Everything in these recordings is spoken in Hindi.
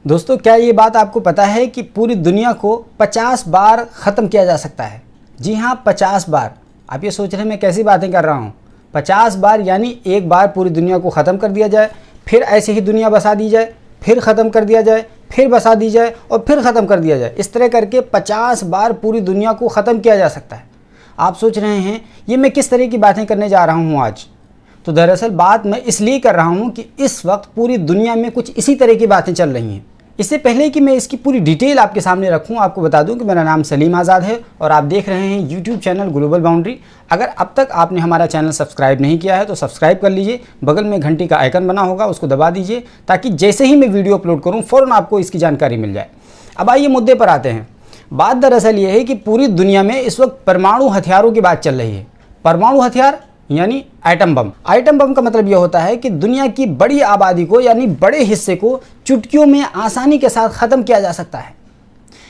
दोस्तों, क्या ये बात आपको पता है कि पूरी दुनिया को 50 बार ख़त्म किया जा सकता है? जी हाँ, 50 बार। आप ये सोच रहे हैं मैं कैसी बातें कर रहा हूँ। 50 बार यानी एक बार पूरी दुनिया को ख़त्म कर दिया जाए, फिर ऐसे ही दुनिया बसा दी जाए, फिर ख़त्म कर दिया जाए, फिर बसा दी जाए और फिर ख़त्म कर दिया जाए। इस तरह करके 50 बार पूरी दुनिया को ख़त्म किया जा सकता है। आप सोच रहे हैं ये मैं किस तरह की बातें करने जा रहा हूँ आज? तो दरअसल बात मैं इसलिए कर रहा हूँ कि इस वक्त पूरी दुनिया में कुछ इसी तरह की बातें चल रही हैं। इससे पहले कि मैं इसकी पूरी डिटेल आपके सामने रखूं, आपको बता दूं कि मेरा नाम सलीम आज़ाद है और आप देख रहे हैं यूट्यूब चैनल ग्लोबल बाउंड्री। अगर अब तक आपने हमारा चैनल सब्सक्राइब नहीं किया है तो सब्सक्राइब कर लीजिए। बगल में घंटी का आइकन बना होगा, उसको दबा दीजिए ताकि जैसे ही मैं वीडियो अपलोड करूँ फ़ौरन आपको इसकी जानकारी मिल जाए। अब आइए मुद्दे पर आते हैं। बात दरअसल ये है कि पूरी दुनिया में इस वक्त परमाणु हथियारों की बात चल रही है। परमाणु हथियार यानी एटम बम। एटम बम का मतलब यह होता है कि दुनिया की बड़ी आबादी को यानी बड़े हिस्से को चुटकियों में आसानी के साथ ख़त्म किया जा सकता है।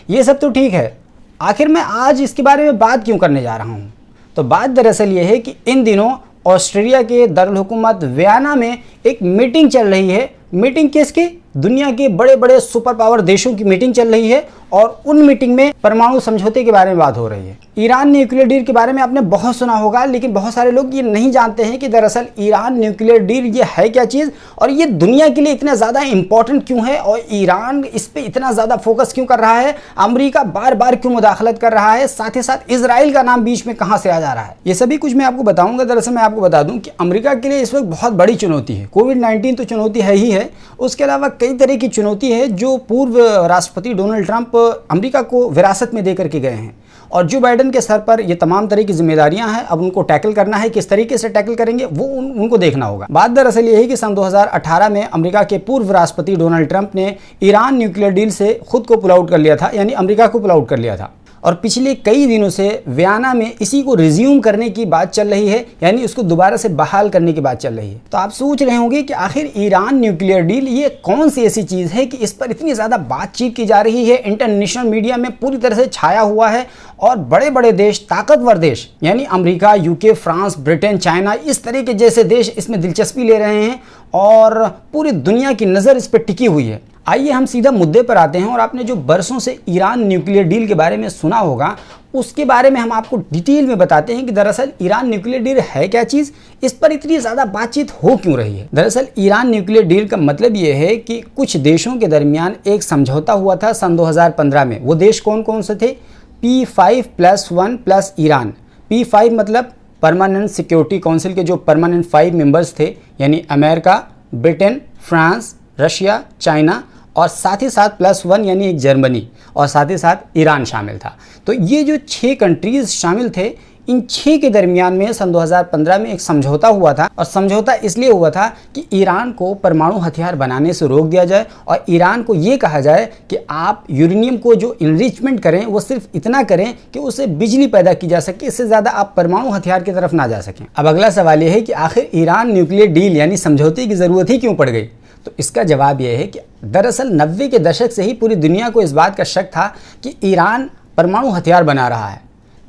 ये सब तो ठीक है, आखिर मैं आज इसके बारे में बात क्यों करने जा रहा हूँ? तो बात दरअसल ये है कि इन दिनों ऑस्ट्रेलिया के दारुल हुकूमत वियना में एक मीटिंग चल रही है। मीटिंग किसकी? दुनिया के बड़े बड़े सुपर पावर देशों की मीटिंग चल रही है और उन मीटिंग में परमाणु समझौते के बारे में बात हो रही है। ईरान न्यूक्लियर डील के बारे में आपने बहुत सुना होगा, लेकिन बहुत सारे लोग ये नहीं जानते हैं कि दरअसल ईरान न्यूक्लियर डील ये है क्या चीज़ और ये दुनिया के लिए इतना ज़्यादा इंपॉर्टेंट क्यों है और ईरान इस पर इतना ज़्यादा फोकस क्यों कर रहा है, अमेरिका बार बार क्यों मुदाखलत कर रहा है, साथ ही साथ इसराइल का नाम बीच में कहाँ से आ जा रहा है। ये सभी कुछ मैं आपको बताऊँगा। दरअसल मैं आपको बता दूँ कि अमेरिका के लिए इस वक्त बहुत बड़ी चुनौती है। कोविड-19 तो चुनौती है ही है, उसके अलावा कई तरह की चुनौती है जो पूर्व राष्ट्रपति डोनाल्ड ट्रंप अमेरिका को विरासत में दे करके गए हैं और जो बाइडेन के सर पर ये तमाम तरह की जिम्मेदारियां हैं। अब उनको टैकल करना है, किस तरीके से टैकल करेंगे वो उनको देखना होगा। बात दरअसल ये है कि सन 2018 में अमेरिका के पूर्व राष्ट्रपति डोनाल्ड ट्रंप ने ईरान न्यूक्लियर डील से खुद को पुल आउट कर लिया था, यानी अमेरिका को पुल आउट कर लिया था और पिछले कई दिनों से वियना में इसी को रिज्यूम करने की बात चल रही है, यानी उसको दोबारा से बहाल करने की बात चल रही है। तो आप सोच रहे होंगे कि आखिर ईरान न्यूक्लियर डील ये कौन सी ऐसी चीज़ है कि इस पर इतनी ज़्यादा बातचीत की जा रही है, इंटरनेशनल मीडिया में पूरी तरह से छाया हुआ है और बड़े बड़े देश, ताकतवर देश यानी America, UK, France, Britain, China, इस तरह के जैसे देश इसमें दिलचस्पी ले रहे हैं और पूरी दुनिया की नज़र इस पर टिकी हुई है। आइए हम सीधा मुद्दे पर आते हैं और आपने जो बरसों से ईरान न्यूक्लियर डील के बारे में सुना होगा उसके बारे में हम आपको डिटेल में बताते हैं कि दरअसल ईरान न्यूक्लियर डील है क्या चीज़, इस पर इतनी ज़्यादा बातचीत हो क्यों रही है। दरअसल ईरान न्यूक्लियर डील का मतलब ये है कि कुछ देशों के दरमियान एक समझौता हुआ था सन 2015 में। वो देश कौन कौन से थे? P5+1 plus Iran. P5 मतलब परमानेंट सिक्योरिटी काउंसिल के जो परमानेंट 5 मेंबर्स थे, यानी America, Britain, France, Russia, China और साथ ही साथ +1 यानी एक जर्मनी और साथ ही साथ ईरान शामिल था। तो ये जो 6 कंट्रीज़ शामिल थे, इन 6 के दरमियान में सन 2015 में एक समझौता हुआ था और समझौता इसलिए हुआ था कि ईरान को परमाणु हथियार बनाने से रोक दिया जाए और ईरान को ये कहा जाए कि आप यूरेनियम को जो इनरिचमेंट करें वो सिर्फ इतना करें कि उससे बिजली पैदा की जा सके, इससे ज़्यादा आप परमाणु हथियार की तरफ ना जा सकें। अब अगला सवाल ये है कि आखिर ईरान न्यूक्लियर डील यानी समझौते की ज़रूरत ही क्यों पड़ गई? तो इसका जवाब यह है कि दरअसल 90 के दशक से ही पूरी दुनिया को इस बात का शक था कि ईरान परमाणु हथियार बना रहा है।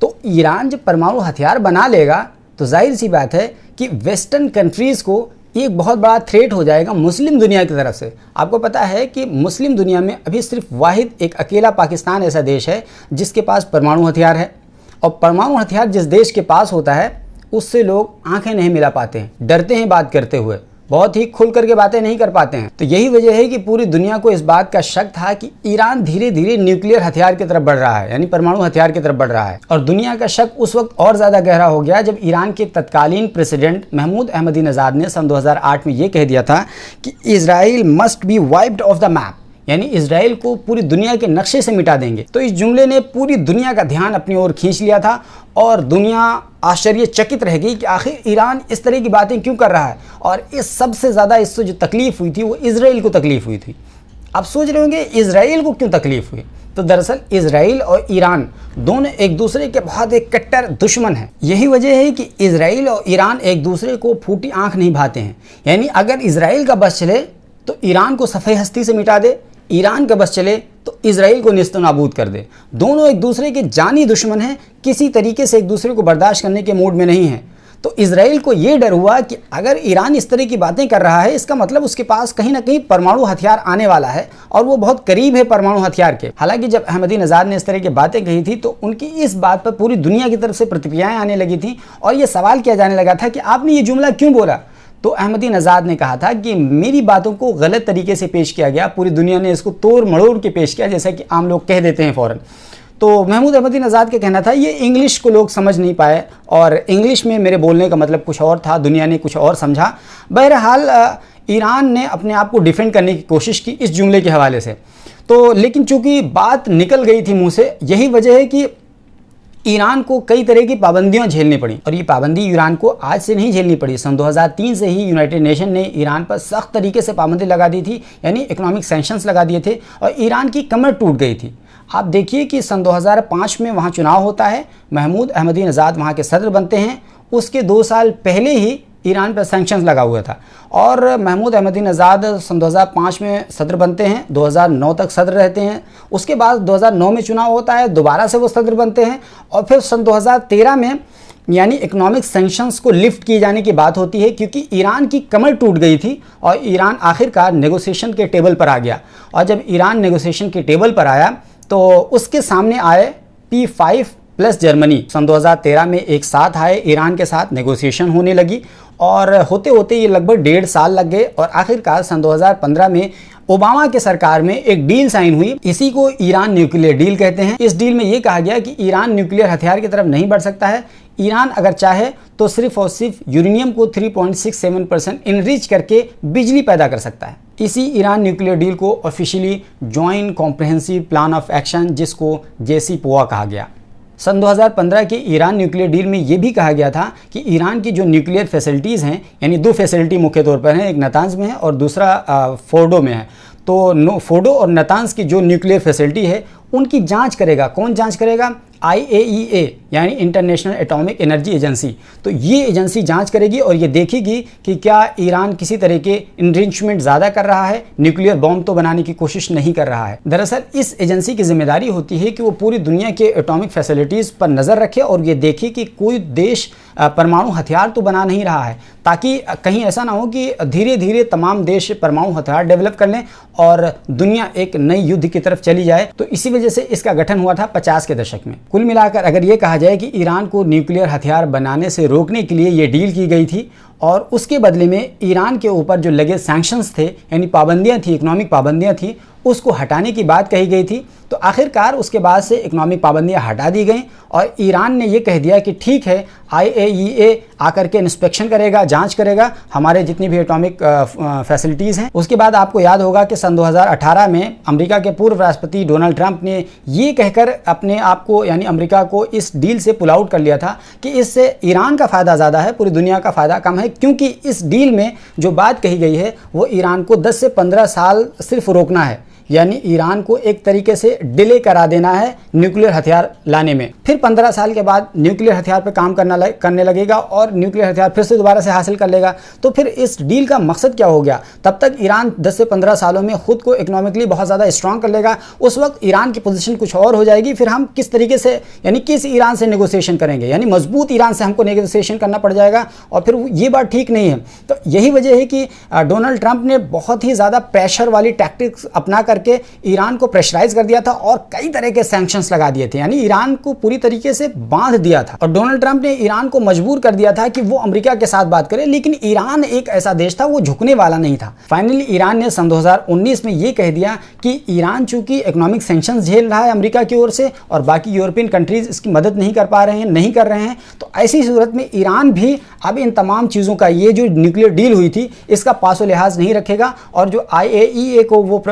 तो ईरान जब परमाणु हथियार बना लेगा तो जाहिर सी बात है कि वेस्टर्न कंट्रीज़ को एक बहुत बड़ा थ्रेट हो जाएगा मुस्लिम दुनिया की तरफ से। आपको पता है कि मुस्लिम दुनिया में अभी सिर्फ वाहिद एक अकेला पाकिस्तान ऐसा देश है जिसके पास परमाणु हथियार है और परमाणु हथियार जिस देश के पास होता है उससे लोग आंखें नहीं मिला पाते हैं, डरते हैं बात करते हुए, बहुत ही खुल करके बातें नहीं कर पाते हैं। तो यही वजह है कि पूरी दुनिया को इस बात का शक था कि ईरान धीरे धीरे न्यूक्लियर हथियार की तरफ बढ़ रहा है, यानी परमाणु हथियार की तरफ बढ़ रहा है। और दुनिया का शक उस वक्त और ज़्यादा गहरा हो गया जब ईरान के तत्कालीन प्रेसिडेंट महमूद अहमदीनेजाद ने सन 2008 में ये कह दिया था कि Israel must be wiped off the map, यानी इजराइल को पूरी दुनिया के नक्शे से मिटा देंगे। तो इस जुमले ने पूरी दुनिया का ध्यान अपनी ओर खींच लिया था और दुनिया आश्चर्यचकित रह गई कि आखिर ईरान इस तरह की बातें क्यों कर रहा है। और इस सबसे ज़्यादा इससे जो तकलीफ़ हुई थी वो इजराइल को तकलीफ़ हुई थी। आप सोच रहे होंगे इजराइल को क्यों तकलीफ़ हुई? तो दरअसल इजराइल और ईरान दोनों एक दूसरे के बहुत एक कट्टर दुश्मन हैं। यही वजह है कि इजराइल और ईरान एक दूसरे को फूटी आँख नहीं भाते हैं। यानी अगर इजराइल का बस चले तो ईरान को सफ़ेद हस्ती से मिटा दे, ईरान का बस चले तो इजराइल को निस्त नाबूद कर दे। दोनों एक दूसरे के जानी दुश्मन हैं, किसी तरीके से एक दूसरे को बर्दाश्त करने के मूड में नहीं हैं। तो इजराइल को ये डर हुआ कि अगर ईरान इस तरह की बातें कर रहा है, इसका मतलब उसके पास कहीं ना कहीं परमाणु हथियार आने वाला है और वो बहुत करीब है परमाणु हथियार के। हालांकि जब अहमदीनजाद ने इस तरह की बातें कही थी तो उनकी इस बात पर पूरी दुनिया की तरफ से प्रतिक्रियाएं आने लगी थी और ये सवाल किया जाने लगा था कि आपने ये जुमला क्यों बोला। तो अहमदीनजाद ने कहा था कि मेरी बातों को गलत तरीके से पेश किया गया, पूरी दुनिया ने इसको तोड़ मड़ोड़ के पेश किया, जैसा कि आम लोग कह देते हैं फ़ौरन। तो महमूद अहमदीनजाद का कहना था ये इंग्लिश को लोग समझ नहीं पाए और इंग्लिश में मेरे बोलने का मतलब कुछ और था, दुनिया ने कुछ और समझा। बहरहाल ईरान ने अपने आप को डिफेंड करने की कोशिश की इस जुमले के हवाले से। तो लेकिन चूंकि बात निकल गई थी मुंह से, यही वजह है कि ईरान को कई तरह की पाबंदियां झेलनी पड़ी और ये पाबंदी ईरान को आज से नहीं झेलनी पड़ी। सन 2003 से ही यूनाइटेड नेशन ने ईरान पर सख्त तरीके से पाबंदी लगा दी थी, यानी इकोनॉमिक सैंक्शंस लगा दिए थे और ईरान की कमर टूट गई थी। आप देखिए कि सन 2005 में वहाँ चुनाव होता है, महमूद अहमदीनजाद वहाँ के सदर बनते हैं। उसके 2 साल पहले ही ईरान पर सैंक्शंस लगा हुआ था और महमूद अहमदीनजाद सन 2005 में सदर बनते हैं, 2009 तक सदर रहते हैं। उसके बाद 2009 में चुनाव होता है, दोबारा से वो सदर बनते हैं और फिर सन 2013 में यानी इकोनॉमिक सैंक्शंस को लिफ्ट किए जाने की बात होती है, क्योंकि ईरान की कमर टूट गई थी और ईरान आखिरकार नेगोशिएशन के टेबल पर आ गया। और जब ईरान नेगोशिएशन के टेबल पर आया तो उसके सामने आए P5 प्लस जर्मनी। सन 2013 में एक साथ आए, ईरान के साथ नेगोशिएशन होने लगी और होते होते ये लगभग 1.5 साल लग गए और आखिरकार सन 2015 में ओबामा के सरकार में एक डील साइन हुई। इसी को ईरान न्यूक्लियर डील कहते हैं। इस डील में ये कहा गया कि ईरान न्यूक्लियर हथियार की तरफ नहीं बढ़ सकता है। ईरान अगर चाहे तो सिर्फ और सिर्फ यूरेनियम को 3.67% इनरिच करके बिजली पैदा कर सकता है। इसी ईरान न्यूक्लियर डील को officially joint comprehensive plan of action, जिसको JCPOA कहा गया। सन 2015 के ईरान न्यूक्लियर डील में ये भी कहा गया था कि ईरान की जो न्यूक्लियर फैसिलिटीज़ हैं, यानी 2 फैसिलिटी मुख्य तौर पर हैं, एक नातांज में है और दूसरा फोर्डो में है। तो फोर्डो और नातांज की जो न्यूक्लियर फैसिलिटी है उनकी जांच करेगा। कौन जांच करेगा? IAEA यानी इंटरनेशनल एटॉमिक एनर्जी एजेंसी। तो ये एजेंसी जांच करेगी और ये देखेगी कि क्या ईरान किसी तरह के इनरिचमेंट ज़्यादा कर रहा है, न्यूक्लियर बॉम्ब तो बनाने की कोशिश नहीं कर रहा है। दरअसल इस एजेंसी की जिम्मेदारी होती है कि वो पूरी दुनिया के एटॉमिक फैसिलिटीज़ पर नज़र रखे और ये देखे कि कोई देश परमाणु हथियार तो बना नहीं रहा है, ताकि कहीं ऐसा ना हो कि धीरे धीरे तमाम देश परमाणु हथियार डेवलप कर लें और दुनिया एक नई युद्ध की तरफ चली जाए। तो इसी वजह से इसका गठन हुआ था 50 के दशक में। कुल मिलाकर अगर ये कहा जाए कि ईरान को न्यूक्लियर हथियार बनाने से रोकने के लिए ये डील की गई थी और उसके बदले में ईरान के ऊपर जो लगे सैंक्शंस थे, यानी पाबंदियां थी, इकोनॉमिक पाबंदियां थी, उसको हटाने की बात कही गई थी। तो आखिरकार उसके बाद से इकोनॉमिक पाबंदियां हटा दी गई और ईरान ने ये कह दिया कि ठीक है, IAEA आकर के इंस्पेक्शन करेगा, जांच करेगा हमारे जितनी भी एटॉमिक फैसिलिटीज़ हैं। उसके बाद आपको याद होगा कि सन 2018 में अमेरिका के पूर्व राष्ट्रपति डोनाल्ड ट्रंप ने ये कहकर अपने आप को यानी अमेरिका को इस डील से पुल आउट कर लिया था कि इससे ईरान का फ़ायदा ज़्यादा है, पूरी दुनिया का फ़ायदा कम है, क्योंकि इस डील में जो बात कही गई है वो ईरान को 10 से 15 साल सिर्फ रोकना है, यानी ईरान को एक तरीके से डिले करा देना है न्यूक्लियर हथियार लाने में। फिर 15 साल के बाद न्यूक्लियर हथियार पर काम करने लगेगा और न्यूक्लियर हथियार फिर से दोबारा से हासिल कर लेगा। तो फिर इस डील का मकसद क्या हो गया? तब तक ईरान 10 से 15 सालों में खुद को इकोनॉमिकली बहुत ज़्यादा स्ट्रांग कर लेगा। उस वक्त ईरान की पोजीशन कुछ और हो जाएगी। फिर हम किस तरीके से यानी किस ईरान से नेगोशिएशन करेंगे, यानी मजबूत ईरान से हमको नेगोशिएशन करना पड़ जाएगा और फिर ये बात ठीक नहीं है। तो यही वजह है कि डोनाल्ड ट्रंप ने बहुत ही ज़्यादा प्रेशर वाली टैक्टिक्स अपना करके ईरान को प्रेशराइज कर दिया था और कई तरह के सैंक्शंस लगा दिए थे, यानी ईरान को पूरी तरीके से बांध दिया था। और डोनाल्ड ट्रंप ने ईरान को मजबूर कर दिया था कि वो अमेरिका के साथ बात करे, लेकिन ईरान एक ऐसा देश था वो झुकने वाला नहीं था। फाइनली ईरान ने सन 2019 में ये कह दिया कि ईरान चूंकि इकोनॉमिक सैंक्शंस झेल रहा है अमेरिका की ओर से और बाकी यूरोपियन कंट्रीज इसकी मदद नहीं कर पा रहे हैं, नहीं कर रहे हैं, तो ऐसी सूरत में ईरान भी अब इन तमाम चीज़ों का, ये जो न्यूक्लियर डील हुई थी इसका पासो लिहाज नहीं रखेगा और जो IAEA को वो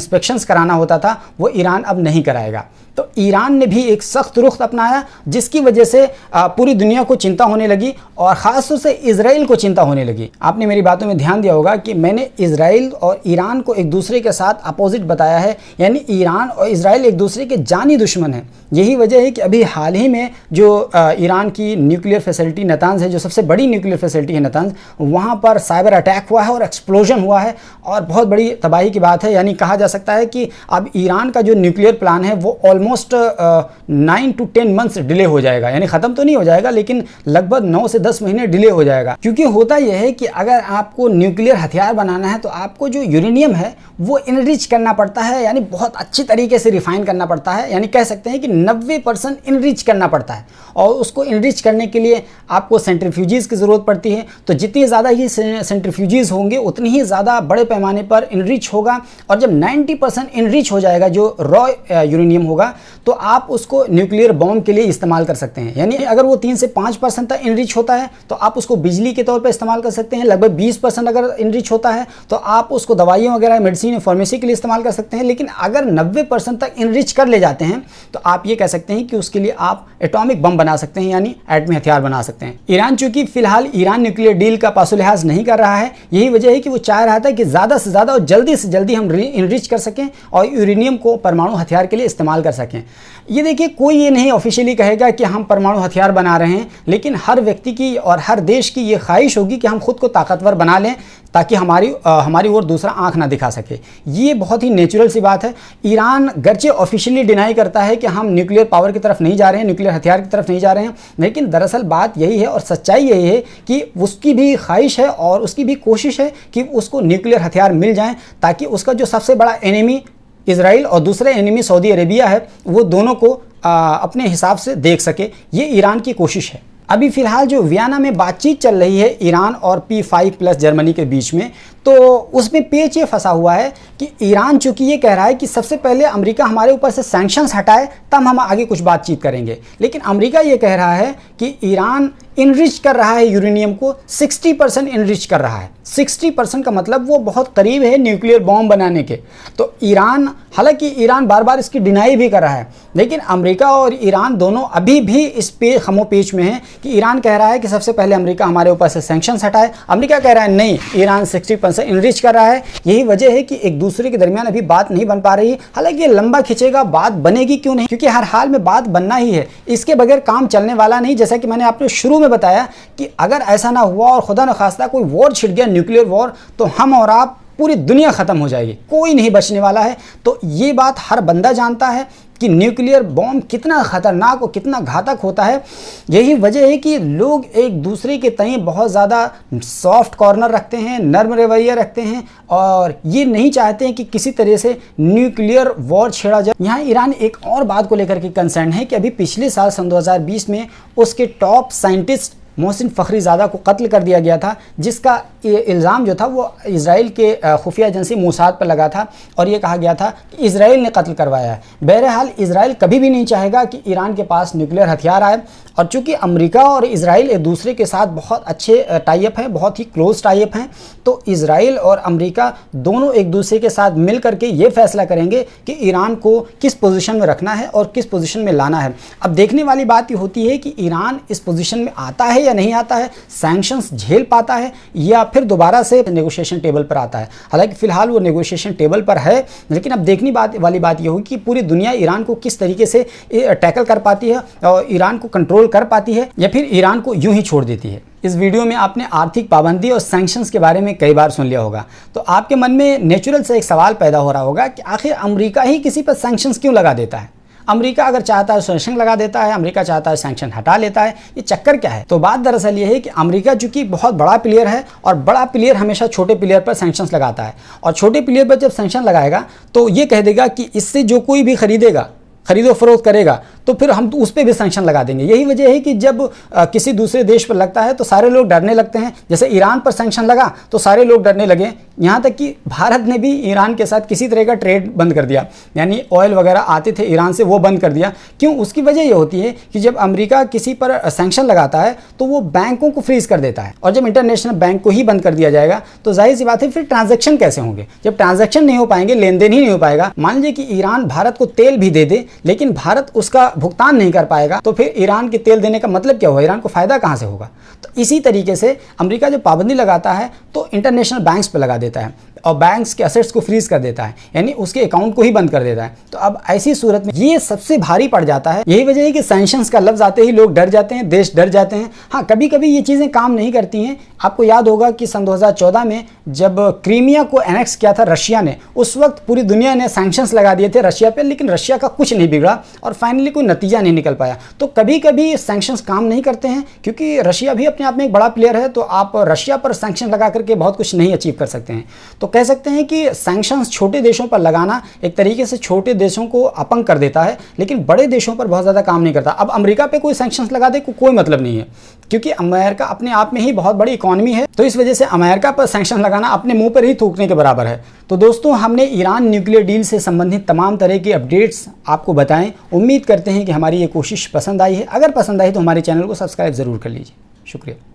इंस्पेक्शंस कराना होता था वो ईरान अब नहीं कराएगा। तो ईरान ने भी एक सख्त रुख अपनाया, जिसकी वजह से पूरी दुनिया को चिंता होने लगी और ख़ास तौर से इजराइल को चिंता होने लगी। आपने मेरी बातों में ध्यान दिया होगा कि मैंने इजराइल और ईरान को एक दूसरे के साथ अपोजिट बताया है, यानी ईरान और इजराइल एक दूसरे के जानी दुश्मन हैं। यही वजह है कि अभी हाल ही में जो ईरान की न्यूक्लियर फैसिलिटी नातांज है, जो सबसे बड़ी न्यूक्लियर फैसिलिटी है नातांज, वहाँ पर साइबर अटैक हुआ है और एक्सप्लोजन हुआ है और बहुत बड़ी तबाही की बात है। यानी कहा जा सकता है कि अब ईरान का जो न्यूक्लियर प्लान है वो ऑलमोस्ट 9 to 10 मंथ्स डिले हो जाएगा, यानी ख़त्म तो नहीं हो जाएगा लेकिन लगभग 9 से 10 महीने डिले हो जाएगा। क्योंकि होता यह है कि अगर आपको न्यूक्लियर हथियार बनाना है तो आपको जो यूरेनियम है वो इनरिच करना पड़ता है, यानी बहुत अच्छी तरीके से रिफाइन करना पड़ता है, यानी कह सकते हैं कि 90% इनरिच करना पड़ता है। और उसको इनरिच करने के लिए आपको सेंट्रीफ्यूजीज की ज़रूरत पड़ती है। तो जितनी ज़्यादा ही सेंट्रीफ्यूजीज होंगे उतनी ही ज़्यादा बड़े पैमाने पर इनरिच होगा। और जब 90% इनरिच हो जाएगा जो रॉ यूरेनियम होगा तो आप उसको न्यूक्लियर बॉम्ब के लिए इस्तेमाल कर सकते हैं। यानी अगर वो 3 से 5% तक इनरिच होता है तो आप उसको बिजली के तौर पर इस्तेमाल कर सकते हैं। लगभग 20% अगर इनरिच होता है तो आप उसको दवाइयों वगैरह, मेडिसिन या फार्मेसी के लिए इस्तेमाल कर सकते हैं। लेकिन अगर 90% तक इनरिच कर ले जाते हैं तो आप ये कह सकते हैं कि उसके लिए आप एटॉमिक बम बना सकते हैं, यानी एटमी हथियार बना सकते हैं। ईरान चूंकि फिलहाल ईरान न्यूक्लियर डील का पासो-लिहाज नहीं कर रहा है, यही वजह है कि वो चाह रहा था कि ज़्यादा से ज़्यादा और जल्दी से जल्दी हम इनरिच कर सकें और यूरेनियम को परमाणु हथियार के लिए इस्तेमाल कर सकें। ये देखिए, कोई ये नहीं ऑफिशियली कहेगा कि हम परमाणु हथियार बना रहे हैं, लेकिन हर व्यक्ति की और हर देश की ये ख्वाहिश होगी कि हम खुद को ताकतवर बना लें ताकि हमारी ओर दूसरा आंख ना दिखा सके। ये बहुत ही नेचुरल सी बात है। ईरान गर्चे ऑफिशियली डिनाई करता है कि हम न्यूक्लियर पावर की तरफ नहीं जा रहे हैं, न्यूक्लियर हथियार की तरफ नहीं जा रहे हैं, लेकिन दरअसल बात यही है और सच्चाई यही है कि उसकी भी ख्वाहिश है और उसकी भी कोशिश है कि उसको न्यूक्लियर हथियार मिल जाएं ताकि उसका जो सबसे बड़ा एनिमी इजराइल और दूसरे एनिमी सऊदी अरेबिया है वो दोनों को अपने हिसाब से देख सके। ये ईरान की कोशिश है। अभी फ़िलहाल जो वियना में बातचीत चल रही है ईरान और P5+ जर्मनी के बीच में, तो उसमें पेच ये फंसा हुआ है कि ईरान चूंकि ये कह रहा है कि सबसे पहले अमेरिका हमारे ऊपर से सैंक्शंस हटाए तब हम आगे कुछ बातचीत करेंगे, लेकिन अमेरिका ये कह रहा है कि ईरान इनरिच कर रहा है यूरेनियम को, 60% इनरिच कर रहा है। 60% का मतलब वो बहुत करीब है न्यूक्लियर बॉम्ब बनाने के। तो ईरान, हालांकि ईरान बार बार इसकी डिनाई भी कर रहा है, लेकिन अमेरिका और ईरान दोनों अभी भी इस पे खमोपेच में है कि ईरान कह रहा है कि सबसे पहले अमेरिका हमारे ऊपर से सैंक्शंस हटाए, अमेरिका कह रहा है नहीं, ईरान 60% इनरिच कर रहा है। यही वजह है कि एक दूसरे के दरमियान अभी बात नहीं बन पा रही। हालांकि ये लंबा खिंचेगा, बात बनेगी क्यों नहीं, क्योंकि हर हाल में बात बनना ही है, इसके बगैर काम चलने वाला नहीं। जैसा कि मैंने आपको शुरू में बताया कि अगर ऐसा ना हुआ और खुदा न खास्ता कोई वॉर छिड़ गया, न्यूक्लियर वॉर, तो हम और आप, पूरी दुनिया ख़त्म हो जाएगी, कोई नहीं बचने वाला है। तो ये बात हर बंदा जानता है कि न्यूक्लियर बॉम्ब कितना ख़तरनाक और कितना घातक होता है। यही वजह है कि लोग एक दूसरे के तय बहुत ज़्यादा सॉफ्ट कॉर्नर रखते हैं, नर्म रवैया रखते हैं और ये नहीं चाहते हैं कि किसी तरह से न्यूक्लियर वॉर छेड़ा जाए। यहाँ ईरान एक और बात को लेकर के कंसर्न है कि अभी पिछले साल सन 2020 में उसके टॉप साइंटिस्ट मोहसिन फ़खरीज़ादा को कत्ल कर दिया गया था, जिसका इल्ज़ाम जो था वो इजराइल के खुफिया एजेंसी मोसाद पर लगा था और ये कहा गया था कि इजराइल ने कत्ल करवाया है। बहरहाल इजराइल कभी भी नहीं चाहेगा कि ईरान के पास न्यूक्लियर हथियार आए, और चूँकि अमेरिका और इजराइल एक दूसरे के साथ बहुत अच्छे टाइप हैं, बहुत ही क्लोज टाइप हैं, तो इजराइल और अमेरिका दोनों एक दूसरे के साथ मिल करके ये फैसला करेंगे कि ईरान को किस पोजीशन में रखना है और किस पोजीशन में लाना है। अब देखने वाली बात ये होती है कि ईरान इस पोजीशन में आता है या नहीं आता है, सैंक्शंस झेल पाता है या फिर दोबारा से नेगोशिएशन टेबल पर आता है। हालांकि फ़िलहाल वो नेगोशिएशन टेबल पर है, लेकिन अब देखने वाली बात ये होगी कि पूरी दुनिया ईरान को किस तरीके से टैकल कर पाती है और ईरान को कंट्रोल कर पाती है या फिर ईरान को यूं ही छोड़ देती है। इस वीडियो में आपने आर्थिक पाबंदी और सैंक्शंस के बारे में कई बार सुन लिया होगा, तो आपके मन में नेचुरल से एक सवाल पैदा हो रहा होगा कि आखिर अमेरिका ही किसी पर सैंक्शंस क्यों लगा देता है। अमेरिका अगर चाहता है सैंक्शन लगा देता है, अमेरिका चाहता है सैंक्शन हटा लेता है, ये चक्कर क्या है। तो बात दरअसल ये है कि अमेरिका चूंकि बहुत बड़ा प्लेयर है और बड़ा प्लेयर हमेशा छोटे प्लेयर पर सैंक्शंस लगाता है, और छोटे प्लेयर पर जब सैंक्शन लगाएगा तो ये कह देगा कि इससे जो कोई भी खरीदो फरोख्त करेगा तो फिर हम तो उस पर भी सैंक्शन लगा देंगे। यही वजह है कि जब किसी दूसरे देश पर लगता है तो सारे लोग डरने लगते हैं। जैसे ईरान पर सैंक्शन लगा तो सारे लोग डरने लगे, यहाँ तक कि भारत ने भी ईरान के साथ किसी तरह का ट्रेड बंद कर दिया, यानी ऑयल वगैरह आते थे ईरान से वो बंद कर दिया। क्यों? उसकी वजह ये होती है कि जब अमेरिका किसी पर सैंक्शन लगाता है तो वो बैंकों को फ्रीज कर देता है, और जब इंटरनेशनल बैंक को ही बंद कर दिया जाएगा तो जाहिर सी बात है फिर ट्रांजैक्शन कैसे होंगे। जब ट्रांजैक्शन नहीं हो पाएंगे, लेन देन ही नहीं हो पाएगा, मान लीजिए कि ईरान भारत को तेल भी दे दे लेकिन भारत उसका भुगतान नहीं कर पाएगा, तो फिर ईरान के तेल देने का मतलब क्या होगा, ईरान को फायदा कहां से होगा। तो इसी तरीके से अमेरिका जब पाबंदी लगाता है तो इंटरनेशनल बैंक्स पे लगा देता है। और बैंक्स के असेट्स को फ्रीज कर देता है, यानी उसके अकाउंट को ही बंद कर देता है। तो अब ऐसी सूरत में ये सबसे भारी पड़ जाता है। यही वजह है कि सैंक्शंस का लफ्ज आते ही लोग डर जाते हैं, देश डर जाते हैं। हाँ, कभी कभी ये चीज़ें काम नहीं करती हैं। आपको याद होगा कि सन 2014 में जब क्रीमिया को एनेक्स किया था रशिया ने, उस वक्त पूरी दुनिया ने सैंक्शंस लगा दिए थे रशिया पे, लेकिन रशिया का कुछ नहीं बिगड़ा और फाइनली कोई नतीजा नहीं निकल पाया। तो कभी कभी सैंक्शंस काम नहीं करते हैं, क्योंकि रशिया भी अपने आप में एक बड़ा प्लेयर है। तो आप रशिया पर सैंक्शन लगा करके बहुत कुछ नहीं अचीव कर सकते हैं। तो कह सकते हैं कि सैंक्शंस छोटे देशों पर लगाना एक तरीके से छोटे देशों को अपंग कर देता है, लेकिन बड़े देशों पर बहुत ज़्यादा काम नहीं करता। अब अमेरिका पे कोई सैंक्शंस लगा दे कोई मतलब नहीं है, क्योंकि अमेरिका अपने आप में ही बहुत बड़ी इकॉनमी है। तो इस वजह से अमेरिका पर सैंक्शन लगाना अपने मुंह पर ही थूकने के बराबर है। तो दोस्तों, हमने ईरान न्यूक्लियर डील से संबंधित तमाम तरह की अपडेट्स आपको बताएं। उम्मीद करते हैं कि हमारी ये कोशिश पसंद आई है। अगर पसंद आई तो हमारे चैनल को सब्सक्राइब ज़रूर कर लीजिए। शुक्रिया।